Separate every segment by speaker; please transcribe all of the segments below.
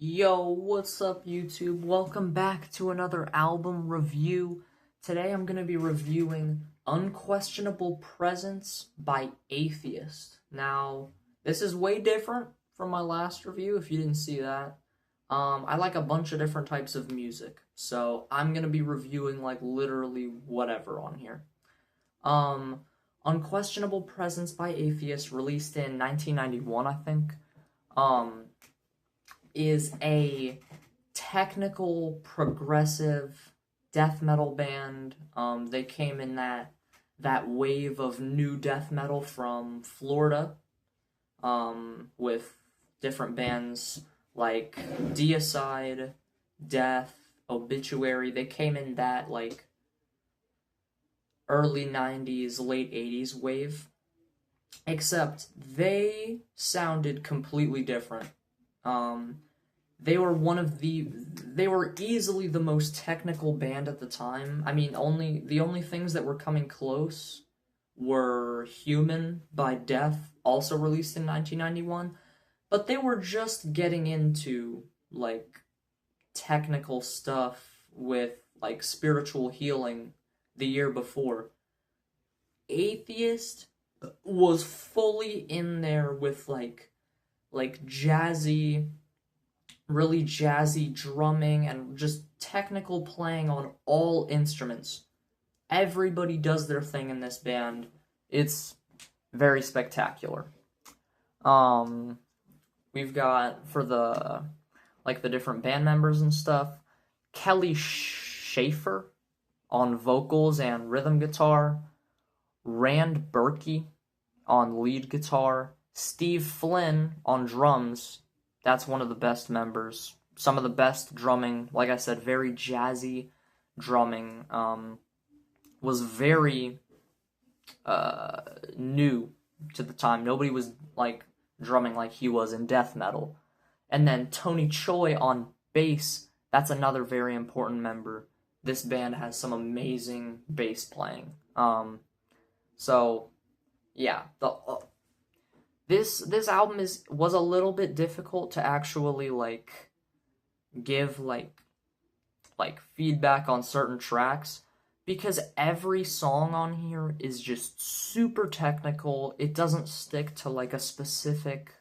Speaker 1: Yo, what's up YouTube? Welcome back to another album review. Today I'm going to be reviewing Unquestionable Presence by Atheist. Now, this is way different from my last review if you didn't see that. I like a bunch of different types of music, so I'm going to be reviewing like literally whatever on here. Um, Unquestionable Presence by Atheist, released in 1991, I think. Um, is a technical progressive death metal band. They came in that wave of new death metal from Florida, with different bands like Deicide, Death, Obituary. They came in that like early 90s, late 80s wave, except they sounded completely different. Um, they were easily the most technical band at the time. I mean, the only things that were coming close were Human by Death, also released in 1991, but they were just getting into like technical stuff with like spiritual healing the year before. Atheist was fully in there with like jazzy, really jazzy drumming and just technical playing on all instruments. Everybody does their thing in this band. It's very spectacular. Um, we've got for the different band members and stuff, Kelly Schaefer on vocals and rhythm guitar, Rand Berkey on lead guitar, Steve Flynn on drums. That's one of the best members. Some of the best drumming, like I said, very jazzy drumming. Was very new to the time. Nobody was like drumming like he was in death metal. And then Tony Choi on bass. That's another very important member. This band has some amazing bass playing. So yeah, this album was a little bit difficult to actually like give like feedback on certain tracks because every song on here is just super technical. It doesn't stick to like a specific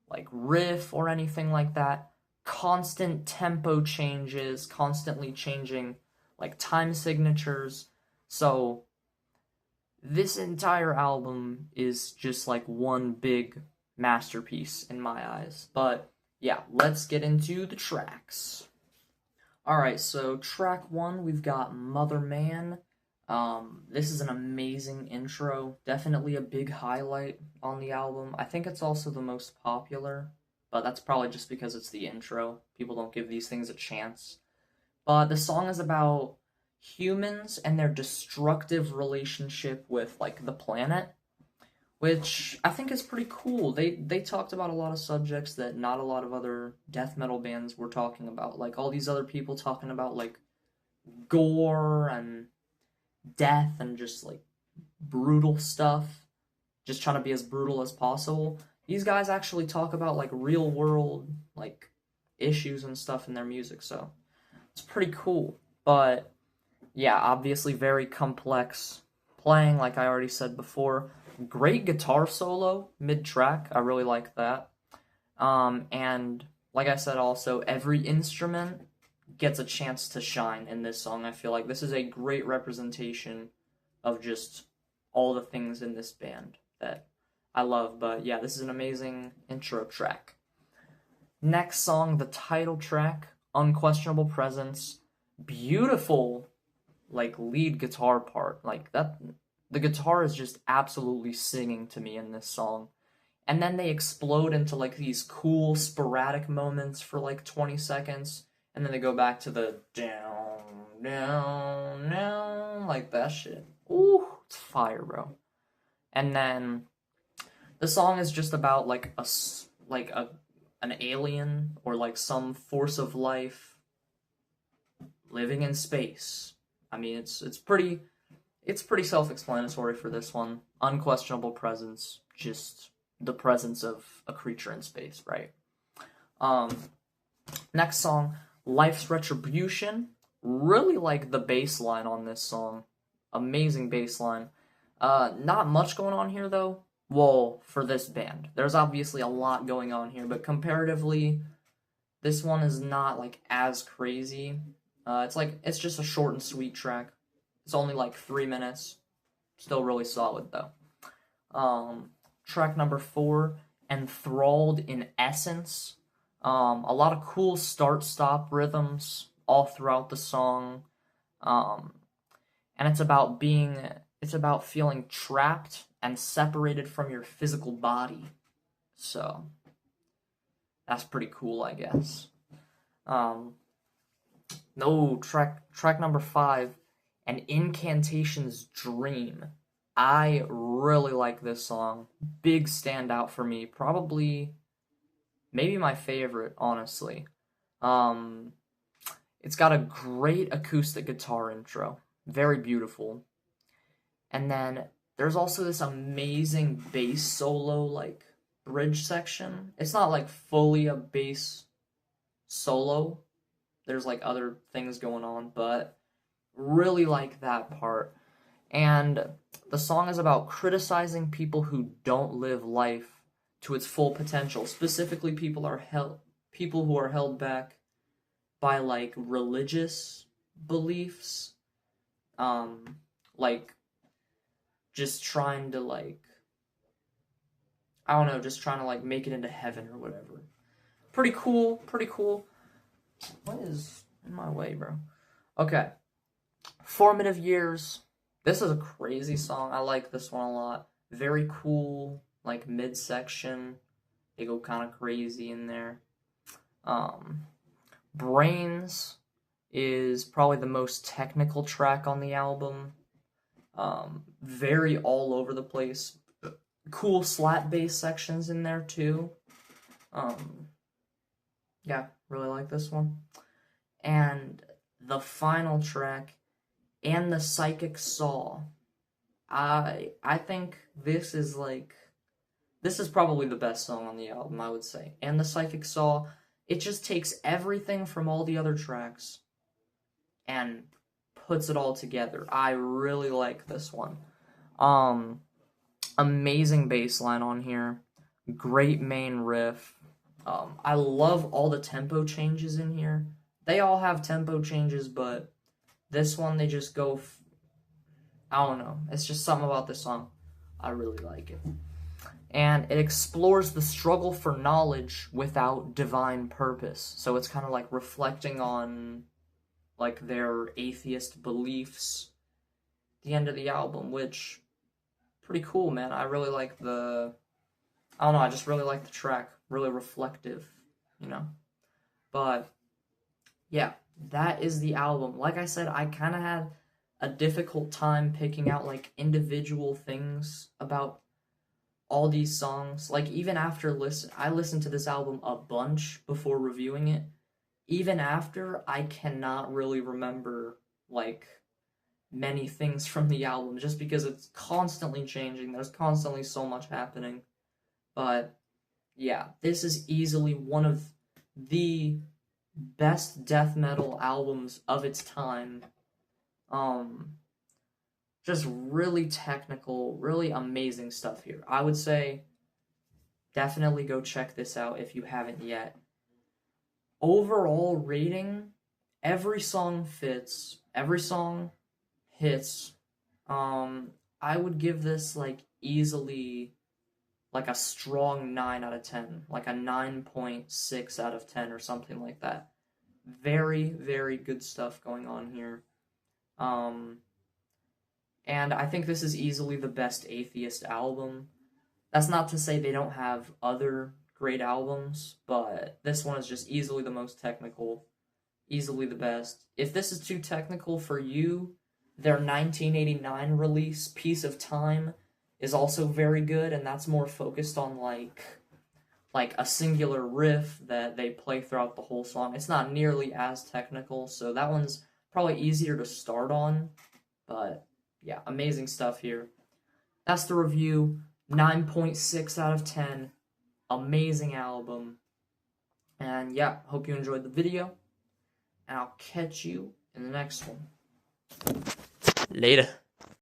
Speaker 1: like riff or anything like that. Constant tempo changes, constantly changing like time signatures. So this entire album is just like one big masterpiece in my eyes. But yeah, let's get into the tracks. Alright, so track one, we've got Mother Man. This is an amazing intro. Definitely a big highlight on the album. I think it's also the most popular, but that's probably just because it's the intro. People don't give these things a chance. But the song is about humans and their destructive relationship with like the planet, which I think is pretty cool. They talked about a lot of subjects that not a lot of other death metal bands were talking about. Like all these other people talking about like gore and death and just like brutal stuff, just trying to be as brutal as possible. These guys actually talk about like real world like issues and stuff in their music, so it's pretty cool. But yeah, obviously very complex playing, like I already said before. Great guitar solo mid-track. I really like that. And like I said, also every instrument gets a chance to shine in this song. I feel like this is a great representation of just all the things in this band that I love. But yeah, this is an amazing intro track. Next song, the title track, Unquestionable Presence. Beautiful like lead guitar part. Like that, the guitar is just absolutely singing to me in this song. And then they explode into like these cool sporadic moments for like 20 seconds, and then they go back to the down, down, down, like that shit. Ooh, it's fire, bro. And then the song is just about like an alien or like some force of life living in space. I mean, it's pretty self-explanatory for this one. Unquestionable presence, just the presence of a creature in space, right? Um, Next song, Life's Retribution. Really like the bass line on this song. Amazing bass line. Not much going on here though. Well, for this band. There's obviously a lot going on here, but comparatively, this one is not like as crazy. It's just a short and sweet track. It's only like 3 minutes. Still really solid though. Track number 4, Enthralled in Essence. A lot of cool start-stop rhythms all throughout the song. And it's about feeling trapped and separated from your physical body. So that's pretty cool, I guess. No, track number 5, An Incantation's Dream. I really like this song. Big standout for me. Probably, maybe my favorite, honestly. It's got a great acoustic guitar intro. Very beautiful. And then there's also this amazing bass solo, like, bridge section. It's not, like, fully a bass solo. There's, like, other things going on, but really like that part. And the song is about criticizing people who don't live life to its full potential. Specifically, people who are held back by like religious beliefs, like just trying to like I don't know, just trying to like make it into heaven or whatever. Pretty cool, pretty cool. What is in my way, bro? Okay. Formative Years. This is a crazy song. I like this one a lot. Very cool, like midsection. They go kind of crazy in there. Brains is probably the most technical track on the album. Very all over the place. Cool slap bass sections in there too. Yeah, really like this one. And the final track, And the Psychic Saw. I think this is probably the best song on the album, I would say. And the Psychic Saw, it just takes everything from all the other tracks and puts it all together. I really like this one. Amazing bass line on here. Great main riff. I love all the tempo changes in here. They all have tempo changes, but this one, they just go, I don't know. It's just something about this song. I really like it. And it explores the struggle for knowledge without divine purpose. So it's kind of like reflecting on like their atheist beliefs at the end of the album, which pretty cool, man. I really like I just really like the track. Really reflective, you know. But yeah, that is the album. Like I said, I kind of had a difficult time picking out like individual things about all these songs. Like even after I listened to this album a bunch before reviewing it. Even after, I cannot really remember like many things from the album just because it's constantly changing. There's constantly so much happening. But yeah, this is easily one of the best death metal albums of its time. Just really technical, really amazing stuff here. I would say definitely go check this out if you haven't yet. Overall rating, every song fits, every song hits. I would give this like easily like a strong 9 out of 10, like a 9.6 out of 10 or something like that. Very, very good stuff going on here. And I think this is easily the best Athiest album. That's not to say they don't have other great albums, but this one is just easily the most technical, easily the best. If this is too technical for you, their 1989 release, Piece of Time, is also very good, and that's more focused on like a singular riff that they play throughout the whole song. It's not nearly as technical, so that one's probably easier to start on, but yeah, amazing stuff here. That's the review. 9.6 out of 10. Amazing album. And yeah, hope you enjoyed the video, and I'll catch you in the next one. Later.